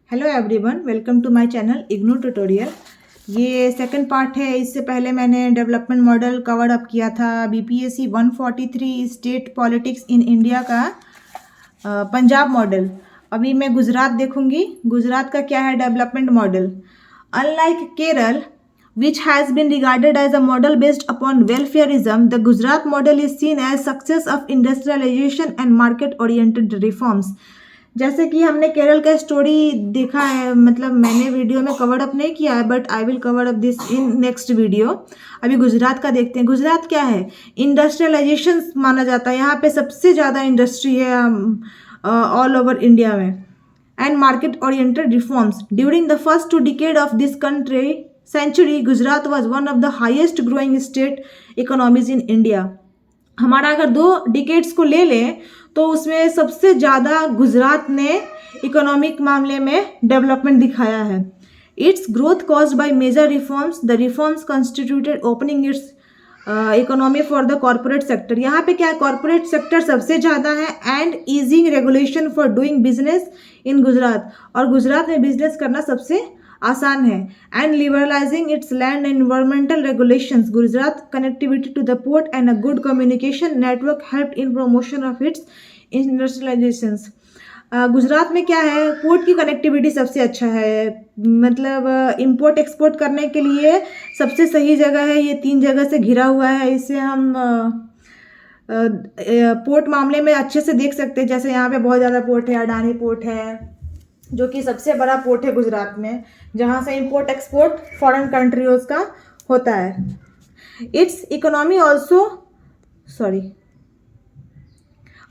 Hello everyone, welcome to my channel IGNOU tutorial. ये second part है। इससे पहले मैंने डेवलपमेंट मॉडल कवर अप किया था BPSC 143 state politics in India का पंजाब मॉडल। अभी मैं गुजरात देखूंगी। गुजरात का क्या है development model. Unlike Kerala which has been regarded as a model based upon welfareism, the Gujarat model is seen as success of industrialization and market oriented reforms। जैसे कि हमने केरल का स्टोरी देखा है, मतलब मैंने वीडियो में कवर अप नहीं किया है, but I will cover up this in next video. अभी गुजरात का देखते हैं। गुजरात क्या है, इंडस्ट्रियलाइजेशन माना जाता है। यहाँ पे सबसे ज़्यादा इंडस्ट्री है ऑल ओवर इंडिया में। And market oriented reforms during the first 2 decades of this country century, Gujarat was one of the highest growing state economies in India. हमारा अगर 2 डिकेड्स को ले लें तो उसमें सबसे ज़्यादा गुजरात ने इकोनॉमिक मामले में डेवलपमेंट दिखाया है। Its growth caused by major reforms. The reforms constituted opening its economy for the corporate sector. यहाँ पे क्या है, कॉर्पोरेट सेक्टर सबसे ज़्यादा है। And easing regulation for doing business in Gujarat, और गुजरात में बिजनेस करना सबसे आसान है। And liberalising its land and environmental regulations. Gujarat connectivity to the port and a good communication network help in promotion of its industrialisations. Gujarat में क्या है, पोर्ट की कनेक्टिविटी सबसे अच्छा है। मतलब इंपोर्ट एक्सपोर्ट करने के लिए सबसे सही जगह है। ये 3 जगह से घिरा हुआ है। इसे हम पोर्ट मामले में अच्छे से देख सकते हैं। जैसे यहाँ पे बहुत ज़्यादा पोर्ट है। अडानी पोर्ट है जो कि सबसे बड़ा पोर्ट है गुजरात में, जहाँ से इंपोर्ट एक्सपोर्ट फॉरेन कंट्रीज का होता है। इट्स इकोनॉमी ऑल्सो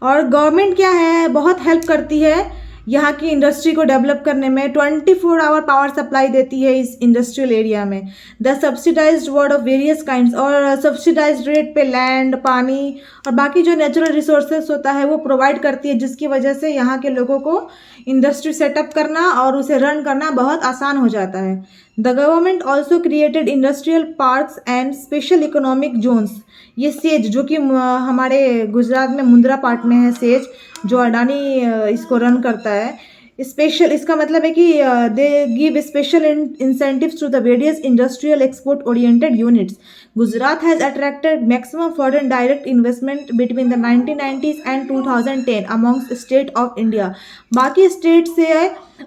और गवर्नमेंट क्या है, बहुत हेल्प करती है यहाँ की इंडस्ट्री को डेवलप करने में। 24 आवर पावर सप्लाई देती है इस इंडस्ट्रियल एरिया में। The subsidised word of various kinds, और सब्सिडाइज्ड रेट पे लैंड, पानी और बाकी जो नेचुरल रिसोर्सेज होता है वो प्रोवाइड करती है, जिसकी वजह से यहाँ के लोगों को इंडस्ट्री सेटअप करना और उसे रन करना बहुत आसान हो जाता है। The government also created industrial parks and special economic zones. ये सेज जो कि हमारे गुजरात में मुंद्रा पार्ट में है, सेज जो अडानी इसको रन करता है। स्पेशल इसका मतलब है कि they give special incentives to the various industrial export oriented units. Gujarat has attracted maximum foreign direct investment between the 1990s and 2010 amongst state of India. बाकी स्टेट से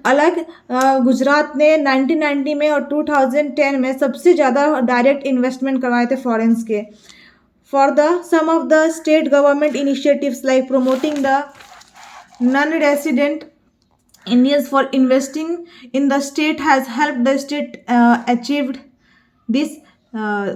अलग गुजरात ने 1990 में और 2010 में सबसे ज़्यादा डायरेक्ट इन्वेस्टमेंट करवाए थे फॉरेन्स के। For some of the state government initiatives like promoting the non-resident Indians for investing in the state has helped the state achieved this।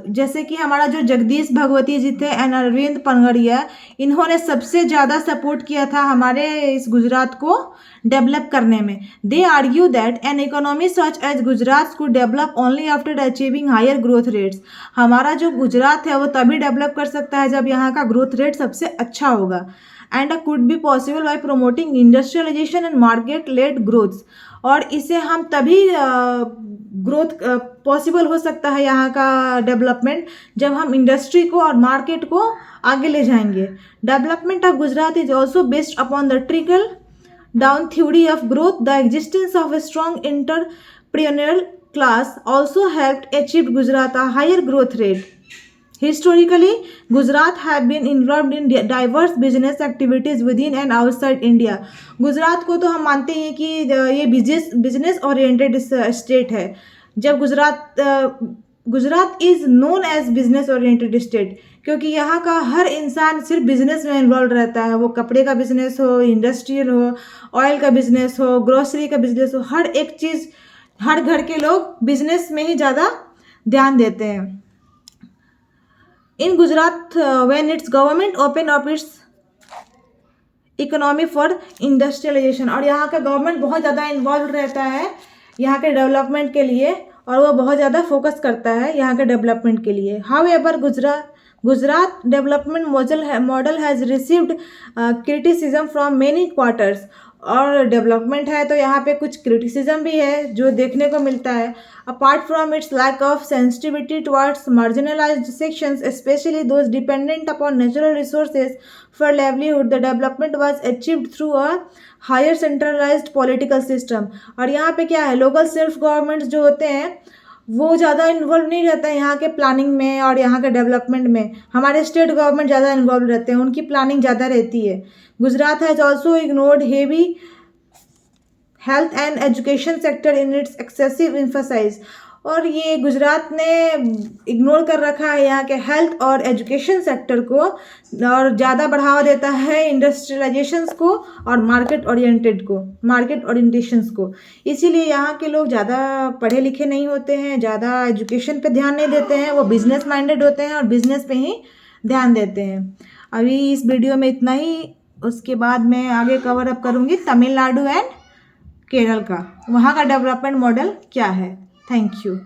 जैसे कि हमारा जो जगदीश भगवती जी थे एंड अरविंद पनगड़िया, इन्होंने सबसे ज़्यादा सपोर्ट किया था हमारे इस गुजरात को डेवलप करने में। They argue that an economy such as Gujarat को develop only after achieving higher growth rates. हमारा जो गुजरात है वो तभी डेवलप कर सकता है जब यहाँ का ग्रोथ रेट सबसे अच्छा होगा। And could be possible by promoting industrialisation and market led growth. और इसे हम तभी ग्रोथ पॉसिबल हो सकता है यहाँ का डेवलपमेंट जब हम इंडस्ट्री को और मार्केट को आगे ले जाएंगे। Development of Gujarat is also based upon the trickle down theory of growth. The existence of a strong entrepreneurial class also helped achieve Gujarat a higher growth rate. Historically, Gujarat have been involved in diverse business activities within and outside India. Gujarat को तो हम मानते हैं कि ये business oriented state है। जब Gujarat is known as business oriented state, क्योंकि यहाँ का हर इंसान सिर्फ बिजनेस में इन्वॉल्व रहता है। वो कपड़े का बिजनेस हो, इंडस्ट्रियल हो, ऑयल का बिजनेस हो, ग्रोसरी का बिजनेस हो, हर एक चीज़, हर घर के लोग बिजनेस में ही ज़्यादा ध्यान देते हैं। In Gujarat when its government open up its economy for industrialisation, और यहाँ का गवर्नमेंट बहुत ज़्यादा इन्वॉल्व रहता है यहाँ के डेवलपमेंट के लिए, और वो बहुत ज़्यादा फोकस करता है यहाँ के डेवलपमेंट के लिए। However Gujarat development model has received criticism from many quarters. और डेवलपमेंट है तो यहाँ पे कुछ क्रिटिसिज्म भी है जो देखने को मिलता है. Apart from its lack of sensitivity towards marginalised sections, specially those dependent upon natural resources for livelihood, the development was achieved through a higher centralised political system. और यहाँ पे क्या है, लोकल सेल्फ गवर्नमेंट्स जो होते हैं वो ज़्यादा इन्वॉल्व नहीं रहते हैं यहाँ के प्लानिंग में और यहाँ के डेवलपमेंट में. हमारे स्टेट गवर्नमेंट ज़्यादा इन्वॉल्व रहते हैं, उनकी प्लानिंग ज़्यादा रहती है. Gujarat has also ignored heavy health and education sector in its excessive emphasise. और ये गुजरात ने इग्नोर कर रखा है यहाँ के हेल्थ और एजुकेशन सेक्टर को और ज़्यादा बढ़ावा देता है इंडस्ट्रियलाइजेशंस को और मार्केट ओरिएंटेशंस को. इसीलिए यहाँ के लोग ज़्यादा पढ़े लिखे नहीं होते हैं, ज़्यादा एजुकेशन पे ध्यान नहीं देते हैं, वो बिजनेस माइंडेड होते हैं और बिजनेस पे ही ध्यान देते हैं. अभी इस वीडियो में इतना ही. उसके बाद मैं आगे कवर अप करूँगी तमिलनाडु एंड केरल का, वहाँ का डेवलपमेंट मॉडल क्या है. Thank you.